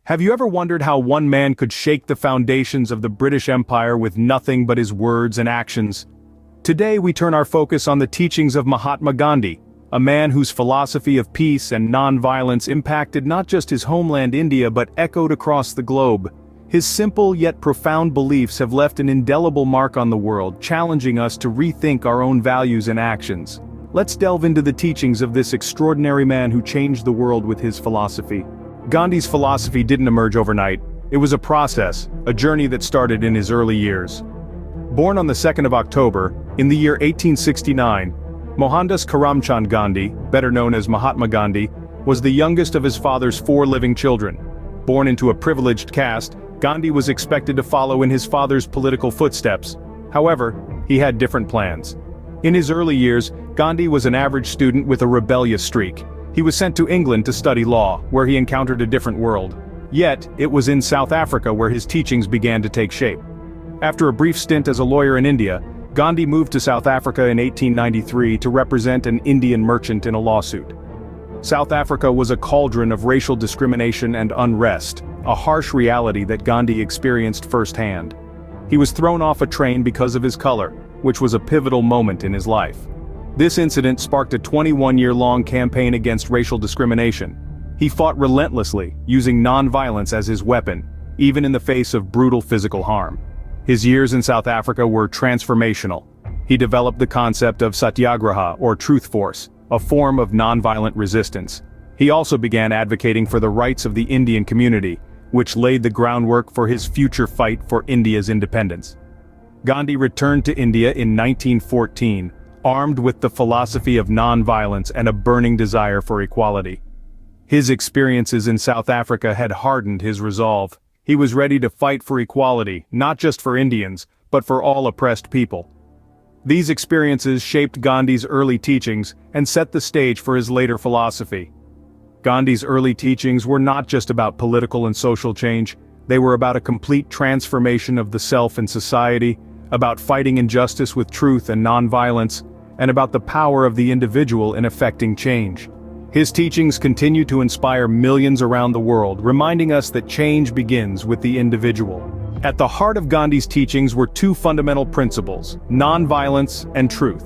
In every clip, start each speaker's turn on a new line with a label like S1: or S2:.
S1: Have you ever wondered how one man could shake the foundations of the British Empire with nothing but his words and actions? Today we turn our focus on the teachings of Mahatma Gandhi, a man whose philosophy of peace and non-violence impacted not just his homeland India but echoed across the globe. His simple yet profound beliefs have left an indelible mark on the world, challenging us to rethink our own values and actions. Let's delve into the teachings of this extraordinary man who changed the world with his philosophy. Gandhi's philosophy didn't emerge overnight. It was a process, a journey that started in his early years. Born on the 2nd of October, in the year 1869, Mohandas Karamchand Gandhi, better known as Mahatma Gandhi, was the youngest of his father's 4 living children. Born into a privileged caste, Gandhi was expected to follow in his father's political footsteps. However, he had different plans. In his early years, Gandhi was an average student with a rebellious streak. He was sent to England to study law, where he encountered a different world. Yet, it was in South Africa where his teachings began to take shape. After a brief stint as a lawyer in India, Gandhi moved to South Africa in 1893 to represent an Indian merchant in a lawsuit. South Africa was a cauldron of racial discrimination and unrest, a harsh reality that Gandhi experienced firsthand. He was thrown off a train because of his color, which was a pivotal moment in his life. This incident sparked a 21-year-long campaign against racial discrimination. He fought relentlessly, using non-violence as his weapon, even in the face of brutal physical harm. His years in South Africa were transformational. He developed the concept of Satyagraha, or truth force, a form of non-violent resistance. He also began advocating for the rights of the Indian community, which laid the groundwork for his future fight for India's independence. Gandhi returned to India in 1914, armed with the philosophy of non-violence and a burning desire for equality. His experiences in South Africa had hardened his resolve. He was ready to fight for equality, not just for Indians, but for all oppressed people. These experiences shaped Gandhi's early teachings and set the stage for his later philosophy. Gandhi's early teachings were not just about political and social change, they were about a complete transformation of the self and society, about fighting injustice with truth and non-violence, and about the power of the individual in effecting change. His teachings continue to inspire millions around the world, reminding us that change begins with the individual. At the heart of Gandhi's teachings were 2 fundamental principles: non-violence and truth.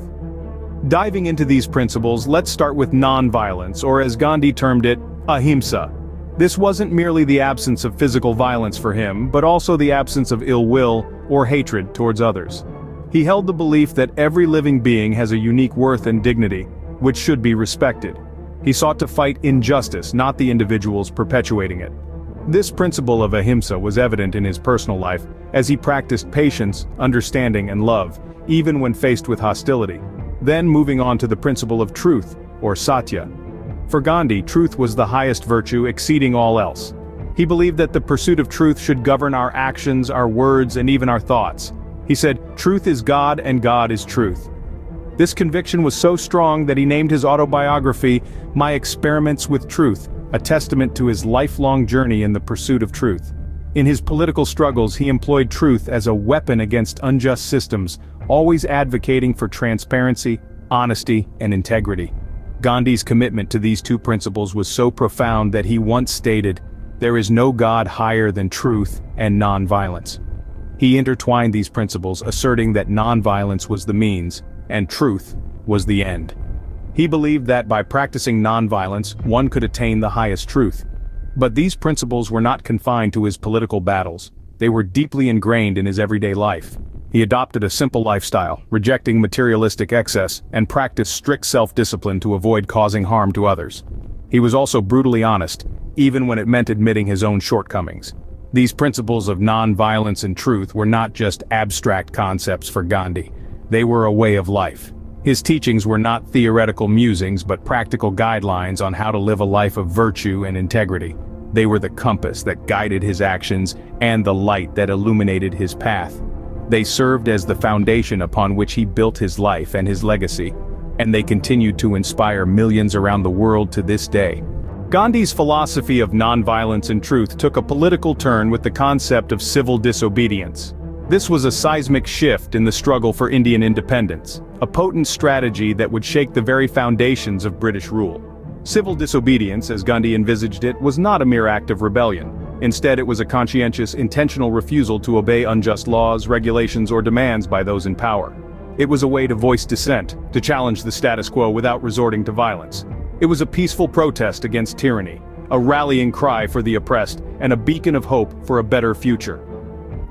S1: Diving into these principles, let's start with non-violence, or as Gandhi termed it, ahimsa. This wasn't merely the absence of physical violence for him, but also the absence of ill will or hatred towards others. He held the belief that every living being has a unique worth and dignity, which should be respected. He sought to fight injustice, not the individuals perpetuating it. This principle of ahimsa was evident in his personal life, as he practiced patience, understanding, and love, even when faced with hostility. Then moving on to the principle of truth, or satya. For Gandhi, truth was the highest virtue, exceeding all else. He believed that the pursuit of truth should govern our actions, our words, and even our thoughts. He said, "Truth is God and God is truth." This conviction was so strong that he named his autobiography, My Experiments with Truth, a testament to his lifelong journey in the pursuit of truth. In his political struggles, he employed truth as a weapon against unjust systems, always advocating for transparency, honesty, and integrity. Gandhi's commitment to these 2 principles was so profound that he once stated, "There is no God higher than truth and non-violence." He intertwined these principles, asserting that non-violence was the means, and truth was the end. He believed that by practicing non-violence, one could attain the highest truth. But these principles were not confined to his political battles. They were deeply ingrained in his everyday life. He adopted a simple lifestyle, rejecting materialistic excess, and practiced strict self-discipline to avoid causing harm to others. He was also brutally honest, even when it meant admitting his own shortcomings. These principles of non-violence and truth were not just abstract concepts for Gandhi. They were a way of life. His teachings were not theoretical musings but practical guidelines on how to live a life of virtue and integrity. They were the compass that guided his actions and the light that illuminated his path. They served as the foundation upon which he built his life and his legacy, and they continue to inspire millions around the world to this day. Gandhi's philosophy of nonviolence and truth took a political turn with the concept of civil disobedience. This was a seismic shift in the struggle for Indian independence, a potent strategy that would shake the very foundations of British rule. Civil disobedience, as Gandhi envisaged it, was not a mere act of rebellion. Instead, it was a conscientious, intentional refusal to obey unjust laws, regulations, or demands by those in power. It was a way to voice dissent, to challenge the status quo without resorting to violence. It was a peaceful protest against tyranny, a rallying cry for the oppressed, and a beacon of hope for a better future.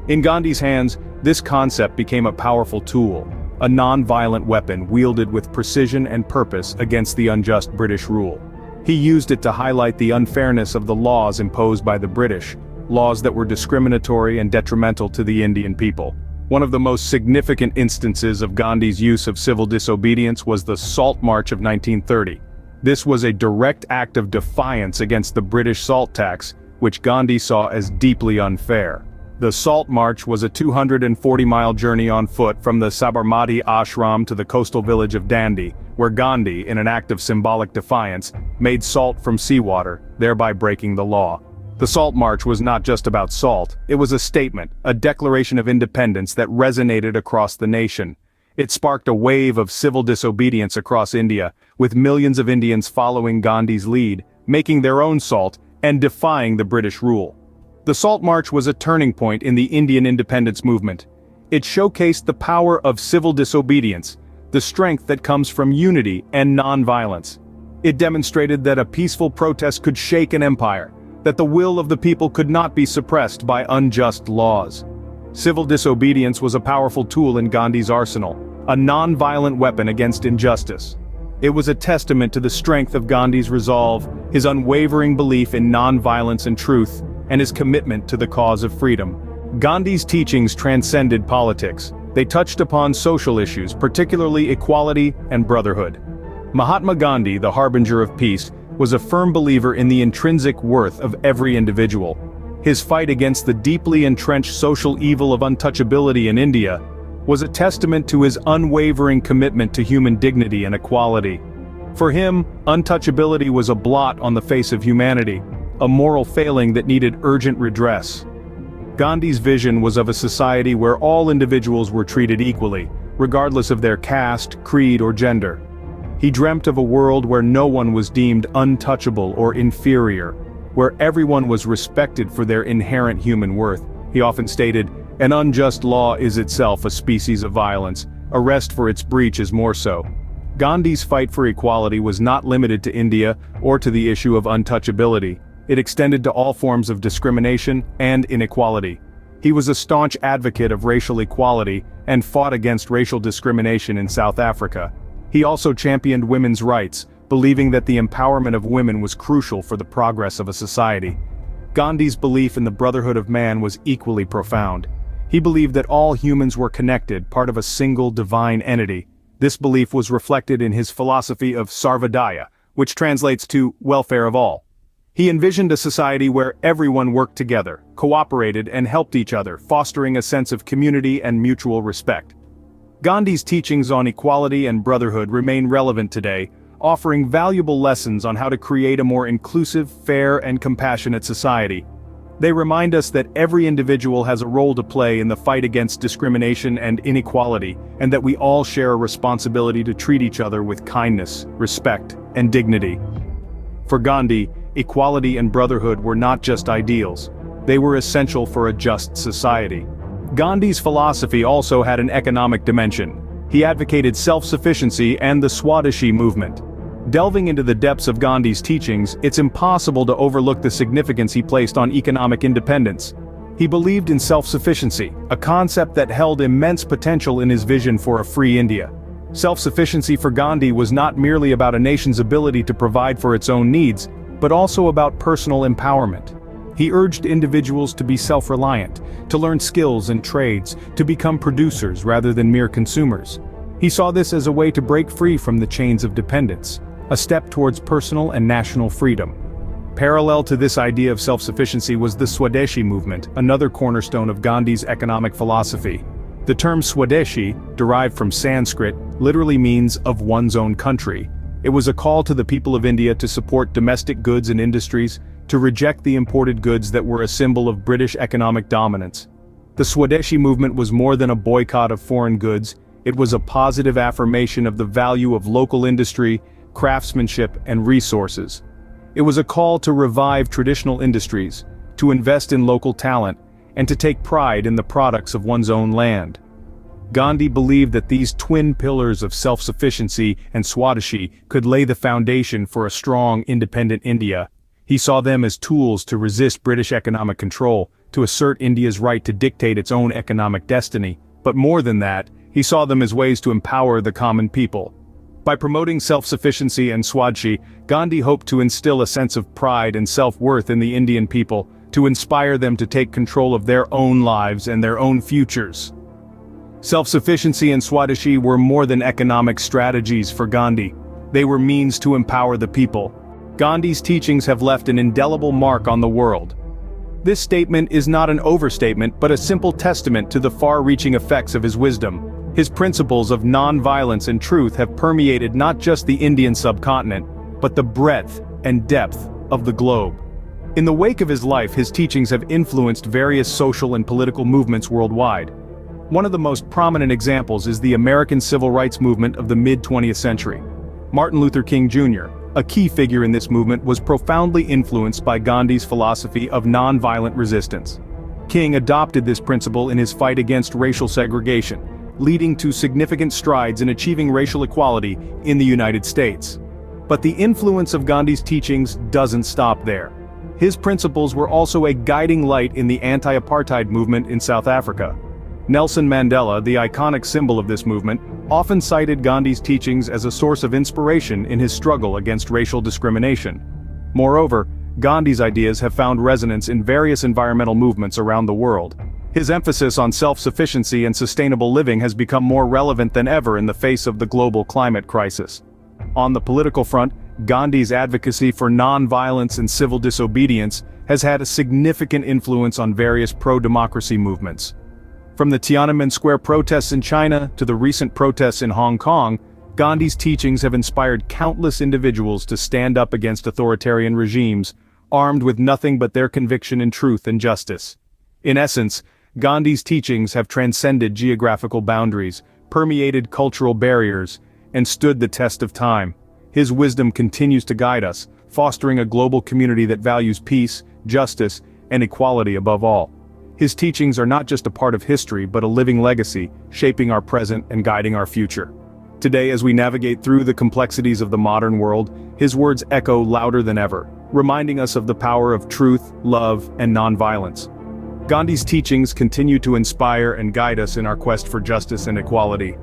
S1: In Gandhi's hands, this concept became a powerful tool, a non-violent weapon wielded with precision and purpose against the unjust British rule. He used it to highlight the unfairness of the laws imposed by the British, laws that were discriminatory and detrimental to the Indian people. One of the most significant instances of Gandhi's use of civil disobedience was the Salt March of 1930. This was a direct act of defiance against the British salt tax, which Gandhi saw as deeply unfair. The Salt March was a 240-mile journey on foot from the Sabarmati ashram to the coastal village of Dandi, where Gandhi, in an act of symbolic defiance, made salt from seawater, thereby breaking the law. The Salt March was not just about salt, it was a statement, a declaration of independence that resonated across the nation. It sparked a wave of civil disobedience across India, with millions of Indians following Gandhi's lead, making their own salt, and defying the British rule. The Salt March was a turning point in the Indian independence movement. It showcased the power of civil disobedience, the strength that comes from unity and non-violence. It demonstrated that a peaceful protest could shake an empire, that the will of the people could not be suppressed by unjust laws. Civil disobedience was a powerful tool in Gandhi's arsenal, a non-violent weapon against injustice. It was a testament to the strength of Gandhi's resolve, his unwavering belief in non-violence and truth, and his commitment to the cause of freedom. Gandhi's teachings transcended politics. They touched upon social issues, particularly equality and brotherhood. Mahatma Gandhi, the harbinger of peace, was a firm believer in the intrinsic worth of every individual. His fight against the deeply entrenched social evil of untouchability in India was a testament to his unwavering commitment to human dignity and equality. For him, untouchability was a blot on the face of humanity, a moral failing that needed urgent redress. Gandhi's vision was of a society where all individuals were treated equally, regardless of their caste, creed, or gender. He dreamt of a world where no one was deemed untouchable or inferior, where everyone was respected for their inherent human worth. He often stated, "An unjust law is itself a species of violence, arrest for its breach is more so." Gandhi's fight for equality was not limited to India or to the issue of untouchability. It extended to all forms of discrimination and inequality. He was a staunch advocate of racial equality and fought against racial discrimination in South Africa. He also championed women's rights, believing that the empowerment of women was crucial for the progress of a society. Gandhi's belief in the brotherhood of man was equally profound. He believed that all humans were connected, part of a single divine entity. This belief was reflected in his philosophy of Sarvodaya, which translates to welfare of all. He envisioned a society where everyone worked together, cooperated, and helped each other, fostering a sense of community and mutual respect. Gandhi's teachings on equality and brotherhood remain relevant today, offering valuable lessons on how to create a more inclusive, fair, and compassionate society. They remind us that every individual has a role to play in the fight against discrimination and inequality, and that we all share a responsibility to treat each other with kindness, respect, and dignity. For Gandhi, equality and brotherhood were not just ideals. They were essential for a just society. Gandhi's philosophy also had an economic dimension. He advocated self-sufficiency and the Swadeshi movement. Delving into the depths of Gandhi's teachings, it's impossible to overlook the significance he placed on economic independence. He believed in self-sufficiency, a concept that held immense potential in his vision for a free India. Self-sufficiency for Gandhi was not merely about a nation's ability to provide for its own needs, but also about personal empowerment. He urged individuals to be self-reliant, to learn skills and trades, to become producers rather than mere consumers. He saw this as a way to break free from the chains of dependence, a step towards personal and national freedom. Parallel to this idea of self-sufficiency was the Swadeshi movement, another cornerstone of Gandhi's economic philosophy. The term Swadeshi, derived from Sanskrit, literally means of one's own country. It was a call to the people of India to support domestic goods and industries, to reject the imported goods that were a symbol of British economic dominance. The Swadeshi movement was more than a boycott of foreign goods, it was a positive affirmation of the value of local industry, craftsmanship, and resources. It was a call to revive traditional industries, to invest in local talent, and to take pride in the products of one's own land. Gandhi believed that these twin pillars of self-sufficiency and Swadeshi could lay the foundation for a strong, independent India. He saw them as tools to resist British economic control, to assert India's right to dictate its own economic destiny, but more than that, he saw them as ways to empower the common people. By promoting self-sufficiency and Swadeshi, Gandhi hoped to instill a sense of pride and self-worth in the Indian people, to inspire them to take control of their own lives and their own futures. Self-sufficiency and Swadeshi were more than economic strategies for Gandhi. They were means to empower the people. Gandhi's teachings have left an indelible mark on the world. This statement is not an overstatement but a simple testament to the far-reaching effects of his wisdom. His principles of non-violence and truth have permeated not just the Indian subcontinent, but the breadth and depth of the globe. In the wake of his life, his teachings have influenced various social and political movements worldwide. One of the most prominent examples is the American Civil Rights Movement of the mid-20th century. Martin Luther King Jr., a key figure in this movement, was profoundly influenced by Gandhi's philosophy of nonviolent resistance. King adopted this principle in his fight against racial segregation, leading to significant strides in achieving racial equality in the United States. But the influence of Gandhi's teachings doesn't stop there. His principles were also a guiding light in the anti-apartheid movement in South Africa. Nelson Mandela, the iconic symbol of this movement, often cited Gandhi's teachings as a source of inspiration in his struggle against racial discrimination. Moreover, Gandhi's ideas have found resonance in various environmental movements around the world. His emphasis on self-sufficiency and sustainable living has become more relevant than ever in the face of the global climate crisis. On the political front, Gandhi's advocacy for non-violence and civil disobedience has had a significant influence on various pro-democracy movements. From the Tiananmen Square protests in China to the recent protests in Hong Kong, Gandhi's teachings have inspired countless individuals to stand up against authoritarian regimes, armed with nothing but their conviction in truth and justice. In essence, Gandhi's teachings have transcended geographical boundaries, permeated cultural barriers, and stood the test of time. His wisdom continues to guide us, fostering a global community that values peace, justice, and equality above all. His teachings are not just a part of history but a living legacy, shaping our present and guiding our future. Today, as we navigate through the complexities of the modern world, his words echo louder than ever, reminding us of the power of truth, love, and nonviolence. Gandhi's teachings continue to inspire and guide us in our quest for justice and equality.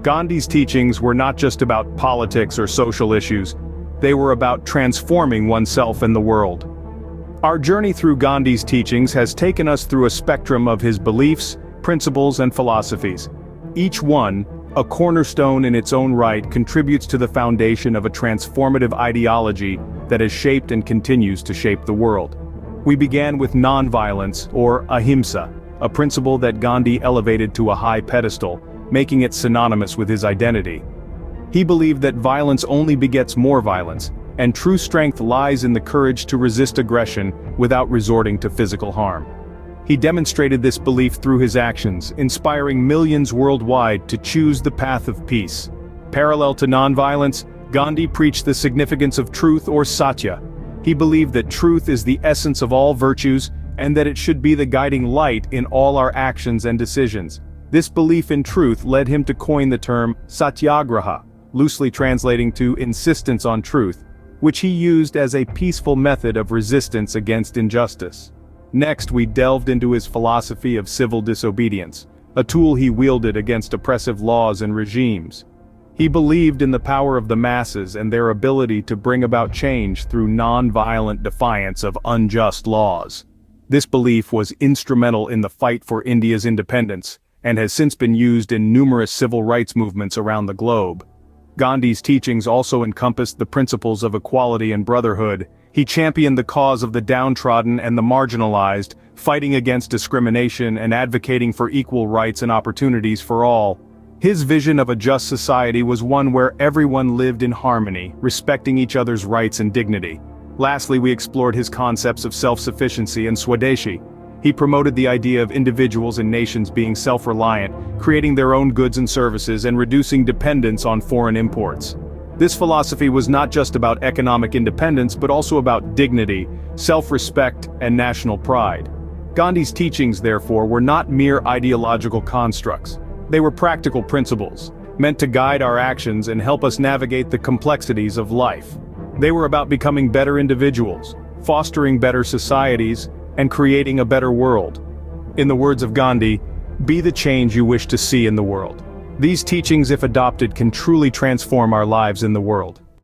S1: Gandhi's teachings were not just about politics or social issues, they were about transforming oneself and the world. Our journey through Gandhi's teachings has taken us through a spectrum of his beliefs, principles, and philosophies. Each one, a cornerstone in its own right, contributes to the foundation of a transformative ideology that has shaped and continues to shape the world. We began with nonviolence, or ahimsa, a principle that Gandhi elevated to a high pedestal, making it synonymous with his identity. He believed that violence only begets more violence, and true strength lies in the courage to resist aggression without resorting to physical harm. He demonstrated this belief through his actions, inspiring millions worldwide to choose the path of peace. Parallel to nonviolence, Gandhi preached the significance of truth, or satya. He believed that truth is the essence of all virtues, and that it should be the guiding light in all our actions and decisions. This belief in truth led him to coin the term Satyagraha, loosely translating to insistence on truth, which he used as a peaceful method of resistance against injustice. Next, we delved into his philosophy of civil disobedience, a tool he wielded against oppressive laws and regimes. He believed in the power of the masses and their ability to bring about change through non-violent defiance of unjust laws. This belief was instrumental in the fight for India's independence, and has since been used in numerous civil rights movements around the globe. Gandhi's teachings also encompassed the principles of equality and brotherhood. He championed the cause of the downtrodden and the marginalized, fighting against discrimination and advocating for equal rights and opportunities for all. His vision of a just society was one where everyone lived in harmony, respecting each other's rights and dignity. Lastly, we explored his concepts of self-sufficiency and Swadeshi. He promoted the idea of individuals and nations being self-reliant, creating their own goods and services and reducing dependence on foreign imports. This philosophy was not just about economic independence but also about dignity, self-respect, and national pride. Gandhi's teachings, therefore, were not mere ideological constructs. They were practical principles, meant to guide our actions and help us navigate the complexities of life. They were about becoming better individuals, fostering better societies, and creating a better world. In the words of Gandhi, "Be the change you wish to see in the world." These teachings, if adopted, can truly transform our lives in the world.